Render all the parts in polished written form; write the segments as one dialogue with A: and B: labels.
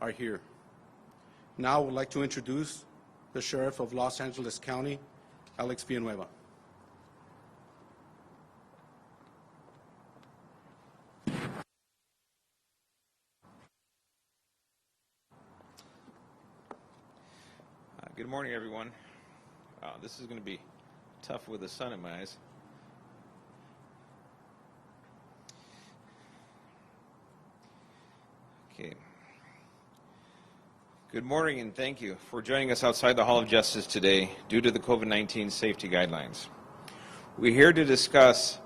A: are here. Now I would like to introduce the Sheriff of Los Angeles County, Alex Villanueva.
B: Good morning, everyone. This is going to be tough with the sun in my eyes. Okay. Good morning, and thank you for joining us outside the Hall of Justice today due to the COVID-19 safety guidelines. We're here to discuss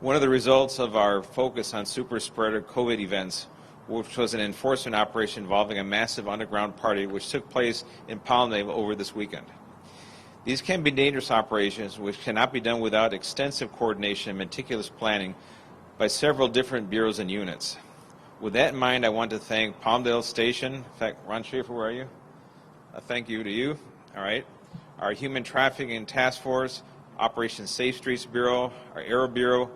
B: one of the results of our focus on super spreader COVID events, which was an enforcement operation involving a massive underground party which took place in Palmdale over this weekend. These can be dangerous operations which cannot be done without extensive coordination and meticulous planning by several different bureaus and units. With that in mind, I want to thank Palmdale Station. In fact, Ron Schaefer, where are you? Thank you to you. All right. Our Human Trafficking Task Force, Operation Safe Streets Bureau, our Aero Bureau,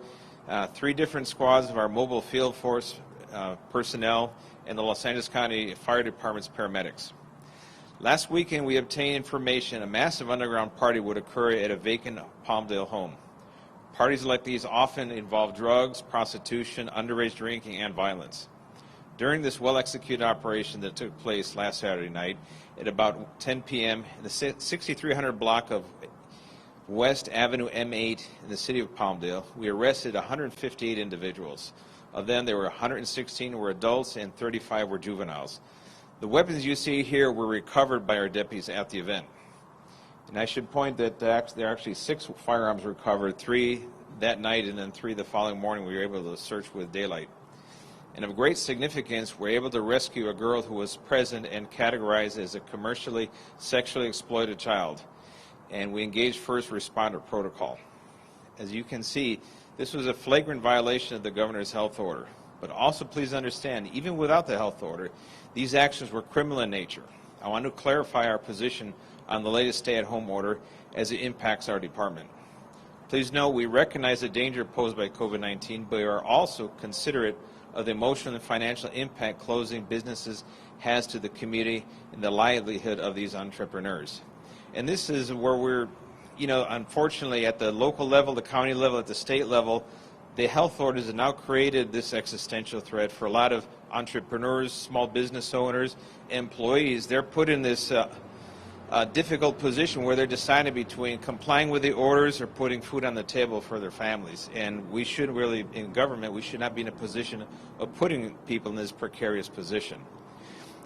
B: 3 different squads of our mobile field force personnel, and the Los Angeles County Fire Department's paramedics. Last weekend, we obtained information a massive underground party would occur at a vacant Palmdale home. Parties like these often involve drugs, prostitution, underage drinking, and violence. During this well-executed operation that took place last Saturday night at about 10 p.m. in the 6300 block of West Avenue M8 in the city of Palmdale, we arrested 158 individuals. Of them, there were 116 were adults and 35 were juveniles. The weapons you see here were recovered by our deputies at the event. And I should point that there are actually 6 firearms recovered, 3 that night and then 3 the following morning we were able to search with daylight. And of great significance, we were able to rescue a girl who was present and categorized as a commercially sexually exploited child. And we engaged first responder protocol. As you can see, this was a flagrant violation of the governor's health order. But also please understand, even without the health order, these actions were criminal in nature. I want to clarify our position on the latest stay-at-home order as it impacts our department. Please know we recognize the danger posed by COVID-19, but we are also considerate of the emotional and financial impact closing businesses has to the community and the livelihood of these entrepreneurs. And this is where we're, unfortunately at the local level, the county level, at the state level, the health orders have now created this existential threat for a lot of entrepreneurs, small business owners, employees. They're put in this difficult position where they're deciding between complying with the orders or putting food on the table for their families. And we should really, in government, we should not be in a position of putting people in this precarious position.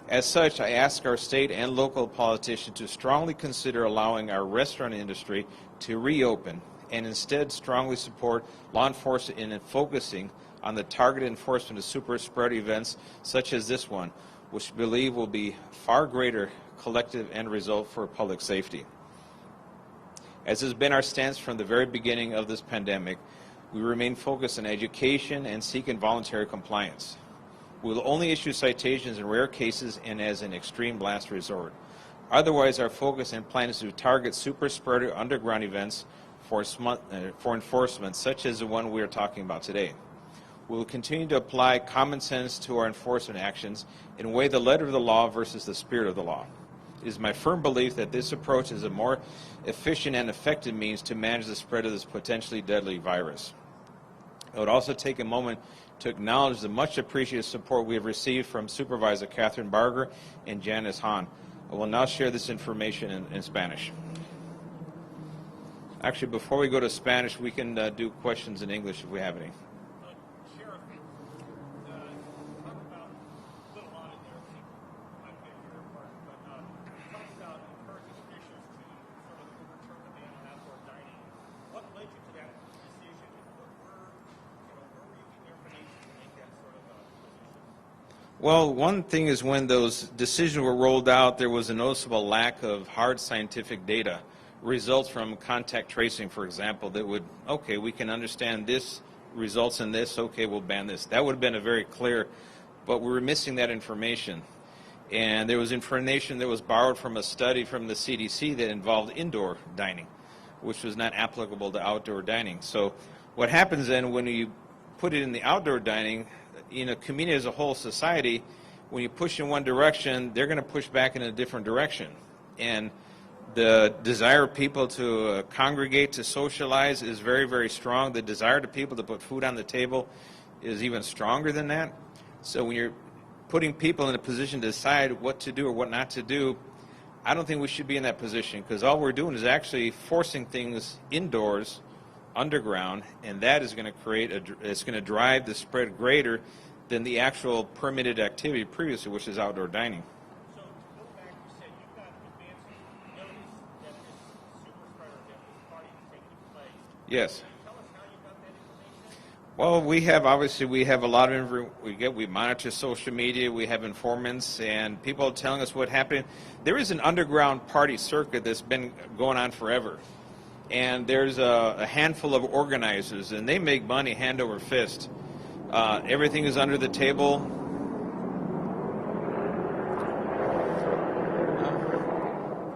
B: As such, I ask our state and local politicians to strongly consider allowing our restaurant industry to reopen and instead strongly support law enforcement in focusing on the targeted enforcement of super spreader events such as this one, which we believe will be far greater collective end result for public safety. As has been our stance from the very beginning of this pandemic, we remain focused on education and seek involuntary compliance. We will only issue citations in rare cases and as an extreme last resort. Otherwise, our focus and plan is to target super spreader underground events for enforcement, such as the one we are talking about today. We will continue to apply common sense to our enforcement actions and weigh the letter of the law versus the spirit of the law. It is my firm belief that this approach is a more efficient and effective means to manage the spread of this potentially deadly virus. I would also take a moment to acknowledge the much appreciated support we have received from Supervisor Catherine Barger and Janice Hahn. I will now share this information in Spanish. Actually, before we go to Spanish, we can do questions in English if we have any.
C: Sheriff, talk about a little lot in there. I can't hear it, but talk about encouraging officials to sort of overturn the ban on outdoor dining. What led you to that decision, and where were you getting information to make that sort of decision?
B: Well, one thing is when those decisions were rolled out, there was a noticeable lack of hard scientific data. Results from contact tracing, for example, that would, okay, we can understand this results in this, okay, we'll ban this. That would have been a very clear, but we were missing that information. And there was information that was borrowed from a study from the CDC that involved indoor dining, which was not applicable to outdoor dining. So what happens then when you put it in the outdoor dining, in a community as a whole, society, when you push in one direction, they're going to push back in a different direction. And the desire of people to congregate, to socialize is very, very strong. The desire of people to put food on the table is even stronger than that. So when you're putting people in a position to decide what to do or what not to do, I don't think we should be in that position, because all we're doing is actually forcing things indoors, underground, and that is going to create it's going to drive the spread greater than the actual permitted activity previously, which is outdoor dining.
C: So to go back, you said you've got advances notice that this super spreader event, this party is taking place.
B: Yes.
C: Can you tell us how you got that information?
B: Well, we have a lot of we monitor social media, we have informants, and people telling us what happened. There is an underground party circuit that's been going on forever, and there's a handful of organizers, and they make money hand over fist. Everything is under the table.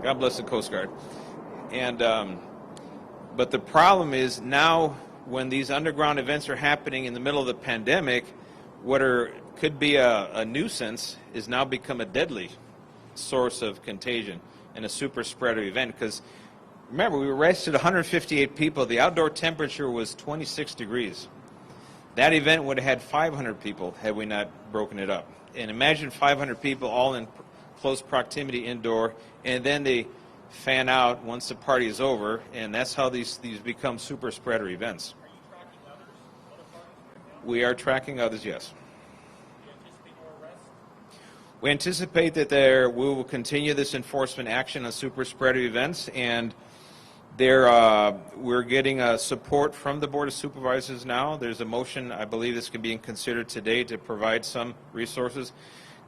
B: God bless the Coast Guard. And but the problem is now, when these underground events are happening in the middle of the pandemic, what could be a nuisance is now become a deadly source of contagion and a super spreader event. Because remember, we arrested 158 people. The outdoor temperature was 26 degrees. That event would have had 500 people had we not broken it up. And imagine 500 people all in close proximity indoor, and then they fan out once the party is over, and that's how these become super spreader events.
C: Are you tracking others, other parties right now?
B: We are tracking others, yes.
C: Do you anticipate more arrests?
B: We anticipate that we will continue this enforcement action on super spreader events, and we're getting support from the Board of Supervisors now. There's a motion, I believe this can be considered today, to provide some resources.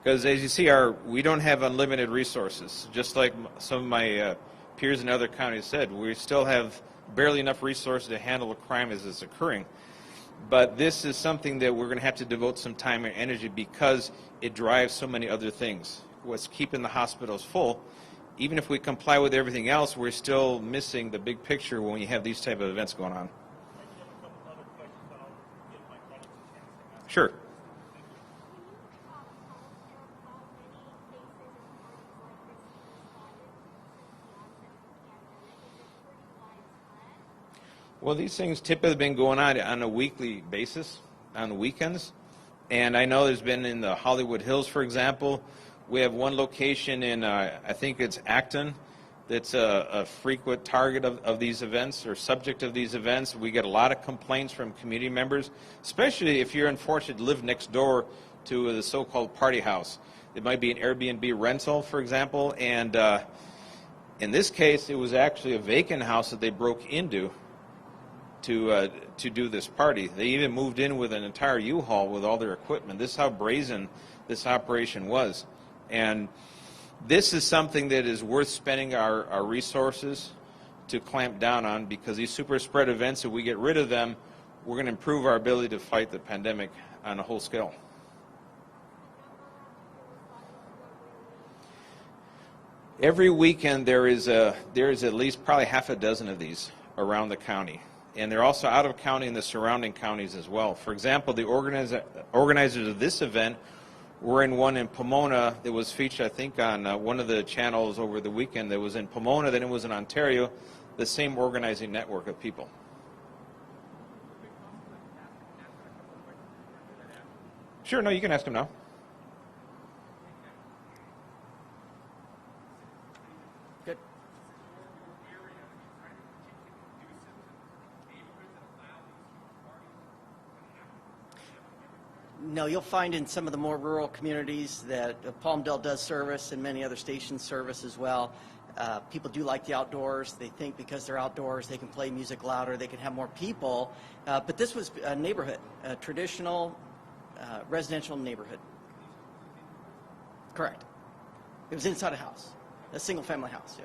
B: Because as you see, we don't have unlimited resources. Just like some of my peers in other counties said, we still have barely enough resources to handle a crime as it's occurring. But this is something that we're going to have to devote some time and energy, because it drives so many other things. What's keeping the hospitals full, even if we comply with everything else, we're still missing the big picture when you have these type of events going on.
C: I have a couple other questions that I'll give my colleagues a chance to ask.
B: Sure. Well, these things typically have been going on a weekly basis, on the weekends. And I know there's been in the Hollywood Hills, for example. We have one location in, I think it's Acton, that's a frequent target of these events, or subject of these events. We get a lot of complaints from community members, especially if you're unfortunate to live next door to the so-called party house. It might be an Airbnb rental, for example, and in this case, it was actually a vacant house that they broke into to do this party. They even moved in with an entire U-Haul with all their equipment. This is how brazen this operation was. And this is something that is worth spending our resources to clamp down on, because these super spread events, if we get rid of them, we're going to improve our ability to fight the pandemic on a whole scale. Every weekend there is at least probably half a dozen of these around the county. And they're also out of county in the surrounding counties as well. For example, the organizers of this event were in one in Pomona that was featured, I think, on one of the channels over the weekend. That was in Pomona, then it was in Ontario, the same organizing network of people. Sure, no, you can ask him now.
D: Good. No, you'll find in some of the more rural communities that Palmdale does service, and many other stations service as well. People do like the outdoors. They think because they're outdoors, they can play music louder, they can have more people. But this was a neighborhood, a traditional residential neighborhood. Correct. It was inside a house, a single-family house, yeah.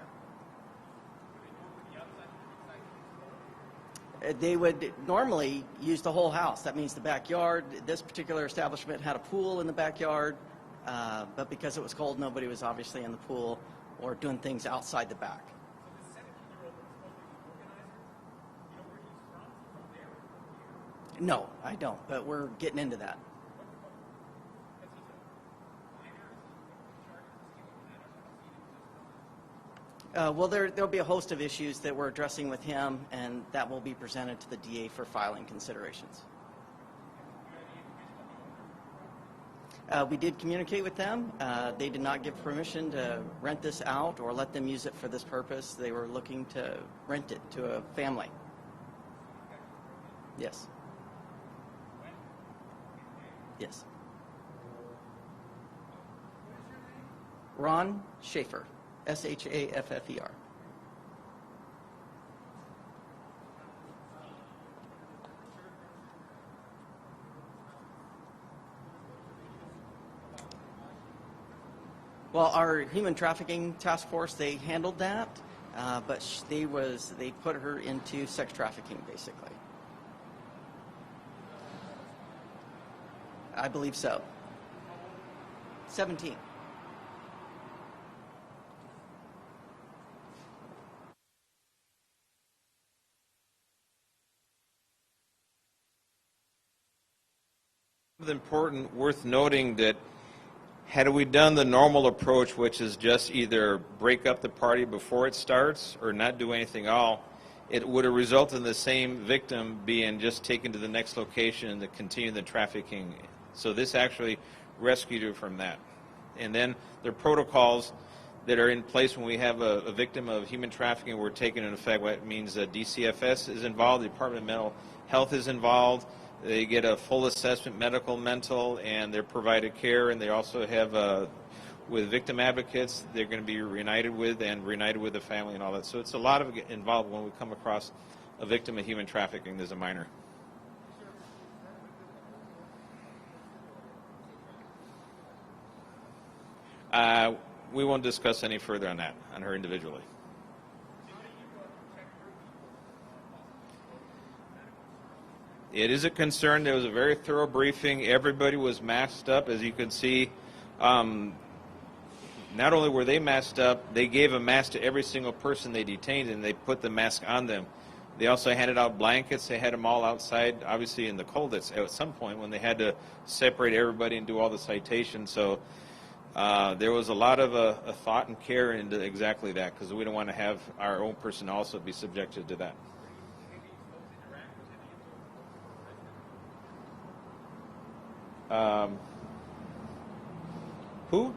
D: They would normally use the whole house. That means the backyard. This particular establishment had a pool in the backyard, but because it was cold, nobody was obviously in the pool or doing things outside the back. No, I don't, but we're getting into that. Well, there'll be a host of issues that we're addressing with him, and that will be presented to the DA for filing considerations. We did communicate with them. They did not give permission to rent this out or let them use it for this purpose. They were looking to rent it to a family. Yes. Yes. Ron Schaefer, Shaffer. Well, our human trafficking task force, they handled that, but they put her into sex trafficking, basically. I believe so. 17.
B: Important, worth noting that had we done the normal approach, which is just either break up the party before it starts or not do anything at all, it would have resulted in the same victim being just taken to the next location and to continue the trafficking. So this actually rescued her from that. And then there are protocols that are in place when we have a victim of human trafficking. We're taking into effect what means that DCFS is involved, the Department of Mental Health is involved. They get a full assessment, medical, mental, and they're provided care. And they also have, with victim advocates, they're going to be reunited with the family and all that. So it's a lot of involved when we come across a victim of human trafficking as a minor. We won't discuss any further on that, on her individually. It is a concern. There was a very thorough briefing. Everybody was masked up, as you can see. Not only were they masked up, they gave a mask to every single person they detained, and they put the mask on them. They also handed out blankets. They had them all outside, obviously in the cold at some point when they had to separate everybody and do all the citations. So there was a lot of a thought and care into exactly that, because we don't want to have our own person also be subjected to that. Who?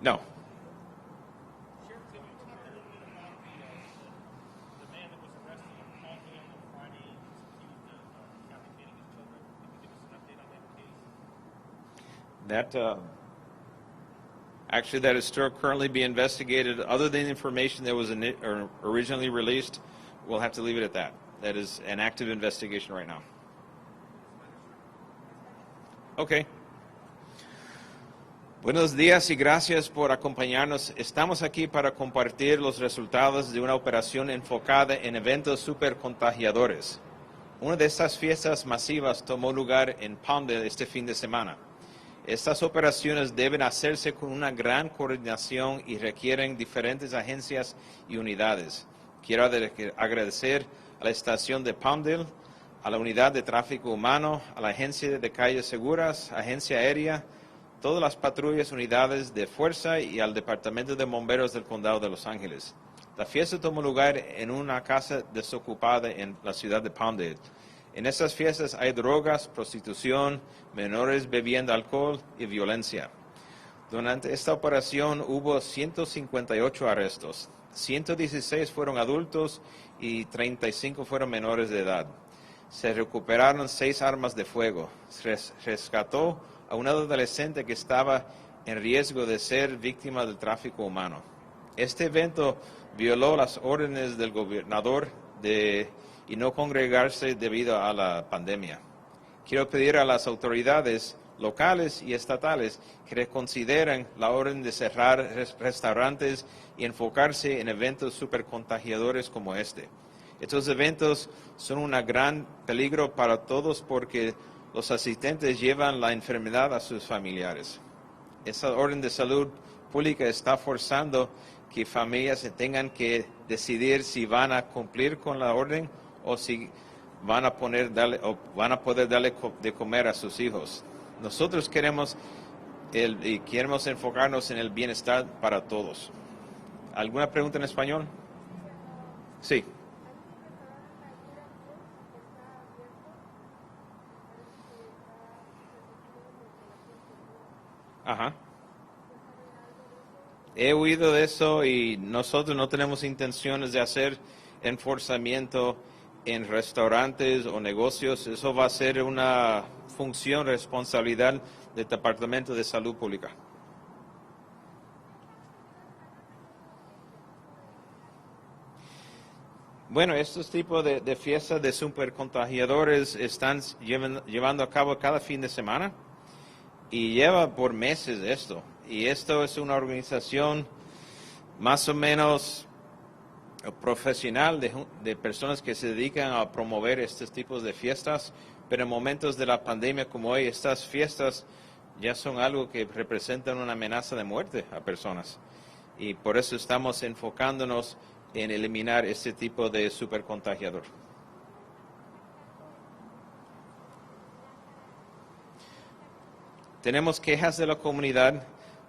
B: No.
C: Sheriff, can you talk a little bit about the man that was arrested in Palmdale on Friday, accused of trafficking his children? Can you give us an update on that case?
B: Actually, that is still currently being investigated. Other than the information that was originally released, we'll have to leave it at that. That is an active investigation right now. Okay. Buenos días y gracias por acompañarnos. Estamos aquí para compartir los resultados de una operación enfocada en eventos supercontagiadores. Una de estas fiestas masivas tomó lugar en Palmdale este fin de semana. Estas operaciones deben hacerse con una gran coordinación y requieren diferentes agencias y unidades. Quiero agradecer a la estación de Palmdale, a la unidad de tráfico humano, a la agencia de calles seguras, agencia aérea, todas las patrullas, unidades de fuerza y al departamento de bomberos del condado de Los Ángeles. La fiesta tomó lugar en una casa desocupada en la ciudad de Palmdale. En estas fiestas hay drogas, prostitución, menores bebiendo alcohol y violencia. Durante esta operación hubo 158 arrestos. 116 fueron adultos y 35 fueron menores de edad. Se recuperaron 6 armas de fuego. Se rescató a un adolescente que estaba en riesgo de ser víctima del tráfico humano. Este evento violó las órdenes del gobernador y no congregarse debido a la pandemia. Quiero pedir a las autoridades locales y estatales que reconsideren la orden de cerrar restaurantes y enfocarse en eventos supercontagiadores como este. Estos eventos son un gran peligro para todos porque los asistentes llevan la enfermedad a sus familiares. Esa orden de salud pública está forzando que familias se tengan que decidir si van a cumplir con la orden o si van a poder darle de comer a sus hijos. Nosotros queremos y queremos enfocarnos en el bienestar para todos. ¿Alguna pregunta en español? Sí. Ajá. He oído de eso y nosotros no tenemos intenciones de hacer enforzamiento en restaurantes o negocios. Eso va a ser una función, responsabilidad del Departamento de Salud Pública. Bueno, estos tipos de fiestas de supercontagiadores están llevando a cabo cada fin de semana y lleva por meses esto. Y esto es una organización más o menos profesional de personas que se dedican a promover estos tipos de fiestas, pero en momentos de la pandemia como hoy, estas fiestas ya son algo que representan una amenaza de muerte a personas. Y por eso estamos enfocándonos en eliminar este tipo de supercontagiador. Tenemos quejas de la comunidad,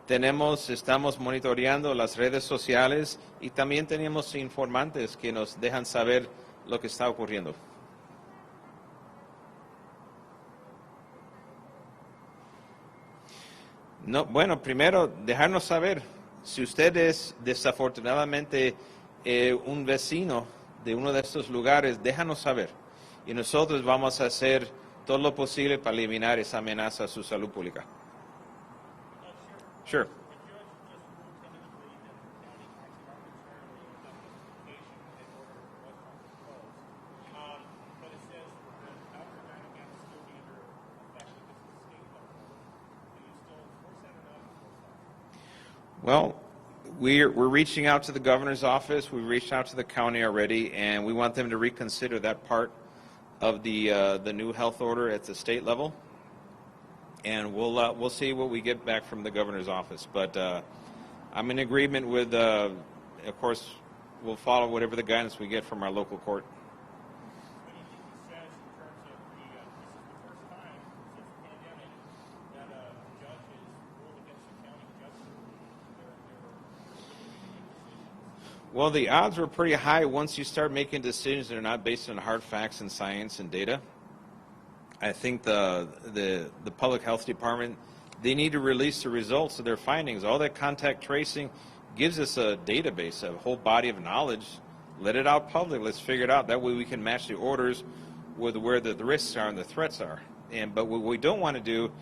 B: estamos monitoreando las redes sociales y también tenemos informantes que nos dejan saber lo que está ocurriendo. No, bueno, primero, dejarnos saber. Si usted es desafortunadamente un vecino de uno de estos lugares, déjanos saber. Y nosotros vamos a hacer todo lo posible para eliminar esa amenaza a su salud pública. Sure. Well, we're reaching out to the governor's office. We reached out to the county already, and we want them to reconsider that part of the new health order at the state level. And we'll see what we get back from the governor's office. But I'm in agreement with, of course, we'll follow whatever the guidance we get from our local court. Well, the odds were pretty high once you start making decisions that are not based on hard facts and science and data. I think the public health department, they need to release the results of their findings. All that contact tracing gives us a database, a whole body of knowledge. Let it out public. Let's figure it out. That way we can match the orders with where the risks are and the threats are. But what we don't want to do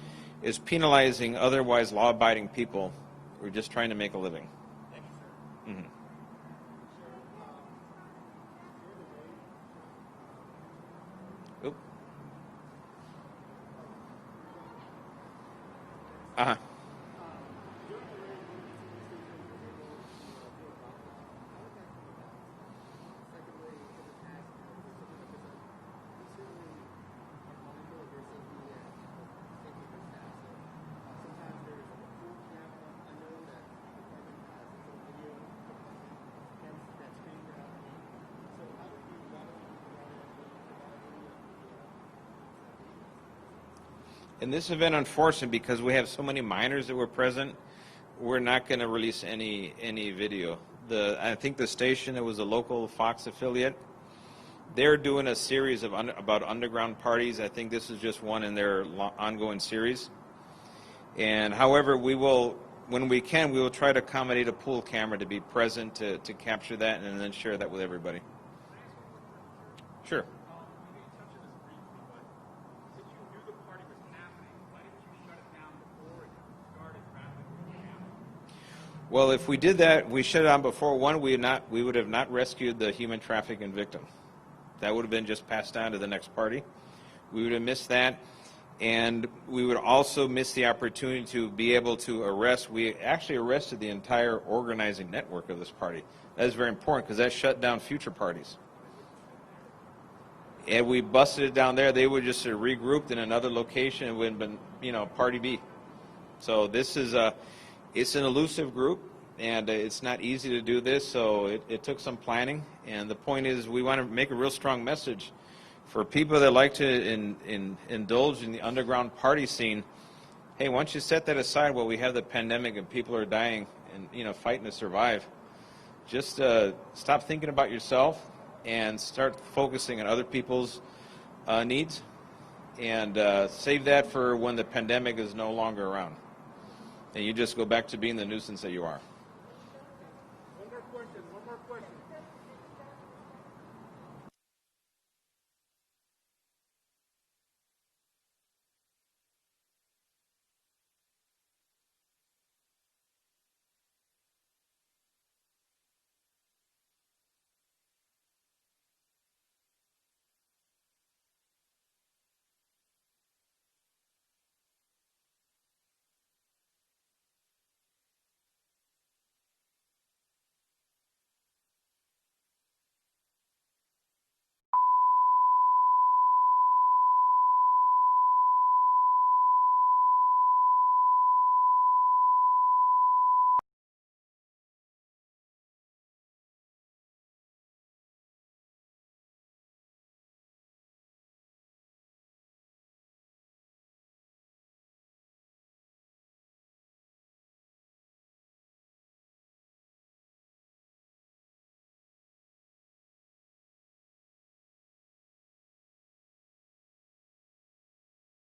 B: is penalizing otherwise law-abiding people who are just trying to make a living.
C: Thank you, sir.
B: Mm-hmm. Oop. Uh-huh. And this event, unfortunately, because we have so many minors that were present, we're not going to release any video. I think the station, it was a local Fox affiliate, they're doing a series of about underground parties. I think this is just one in their ongoing series. And however, we will, when we can, we will try to accommodate a pool camera to be present to capture that and then share that with everybody. Sure. Well, if we did that, we shut it down before. One, we would have not rescued the human trafficking victim. That would have been just passed on to the next party. We would have missed that, and we would also miss the opportunity to be able to arrest. We actually arrested the entire organizing network of this party. That is very important because that shut down future parties. And we busted it down there. They would just have regrouped in another location and would have been, Party B. So this is it's an elusive group, and it's not easy to do this, so it took some planning. And the point is we want to make a real strong message for people that like to indulge in the underground party scene. hey, once you set that aside while we have the pandemic and people are dying and, you know, fighting to survive, just stop thinking about yourself and start focusing on other people's needs, and save that for when the pandemic is no longer around. And you just go back to being the nuisance that you are.